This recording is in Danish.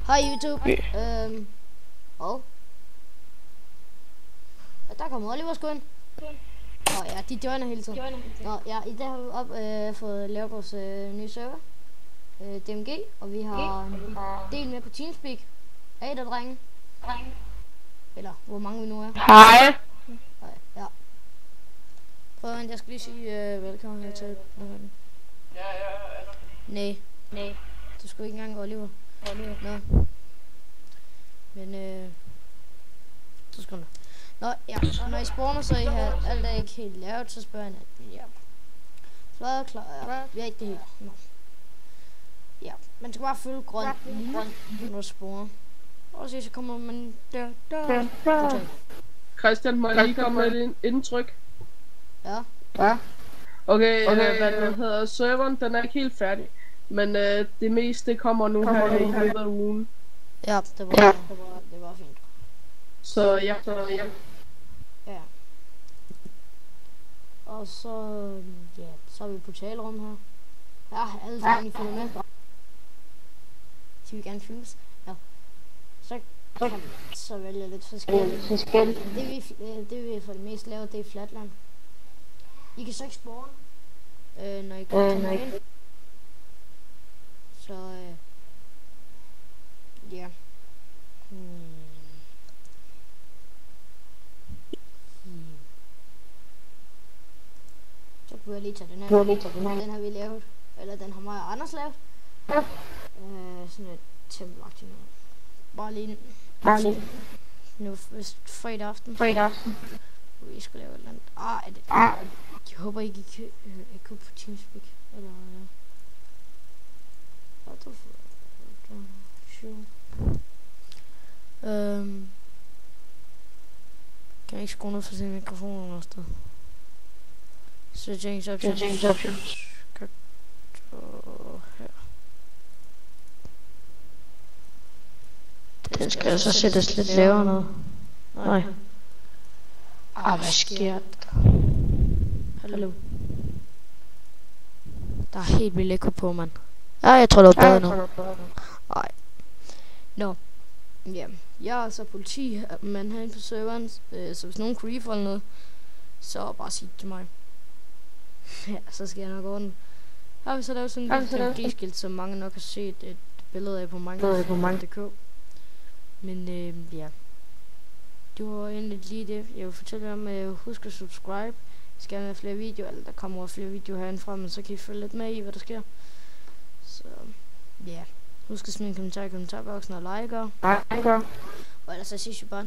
Hej YouTube. Og der kommer Oliver sgu ind. Nå ja, de joiner hele tiden. Nå ja, i dag har vi fået lavet vores nye server, DMG, og vi har en del med på Teamspeak. Hey der, drenge. Eller hvor mange vi nu er. Hej. Ja. Prøv at jeg skal lige sige velkommen her til. Nej. Du skulle ikke engang Oliver. Nå. Men så skal du. Nå ja, når I spawner, så I har alt er ikke helt lavet, så spørger jeg ja. Flad klar, ja. Vi er ikke det helt. Nå. Ja, man skal bare følge grøn når du spawner. Og så kommer man der. Christian, må jeg lige komme med et indtryk? Ja. Okay, hvad det hedder, serveren, den er ikke helt færdig. Men det meste kommer nu her i løbet af ugen. Ja, det var fint. Så ja. Ja. Og så så er vi på talerum her. Ja, alle drenge følger med. De vil gerne fuse. Ja. Så kan vi så vælge lidt forskelligt. Det vi for det meste laver, det er flatland. I kan så ikke spawne, når I kommer ind. Så ja. Så kunne jeg lige tage den her. Den har vi lavet. Eller den har mig og Anders lavet. Sådan et tempelagtigt noget. Bare lige nu fredag aften. Vi skal lave et eller andet. Jeg håber ikke I kan på Teamspeak. Eller hvad er det for? Kan jeg ikke skrue ned for sin mikrofon eller sted? Settings options. Her. Den skal altså sættes lidt lavere ned. Nej. Hvad sker der? Hallo. Der er helt vildt ekko på, mand. Jeg tror det var bedre nu. Nej. Nå. Ja. Jeg er altså politimand herinde på serveren, så hvis nogen creeper eller noget, så bare sig det til mig. Ja, så skal jeg nok ordne. Har vi så lavet sådan et DMG-skilt, som mange nok har set et billede af på mange.dk. Men ja. Det var egentlig lige det. Jeg vil fortælle jer om, husk at subscribe. Hvis I gerne have flere videoer, eller der kommer flere videoer herindefra, men så kan I følge lidt med i, hvad der sker. Så ja. Husk at smide en kommentar i kommentarboksen og like. Og ellers så siger jeg bare,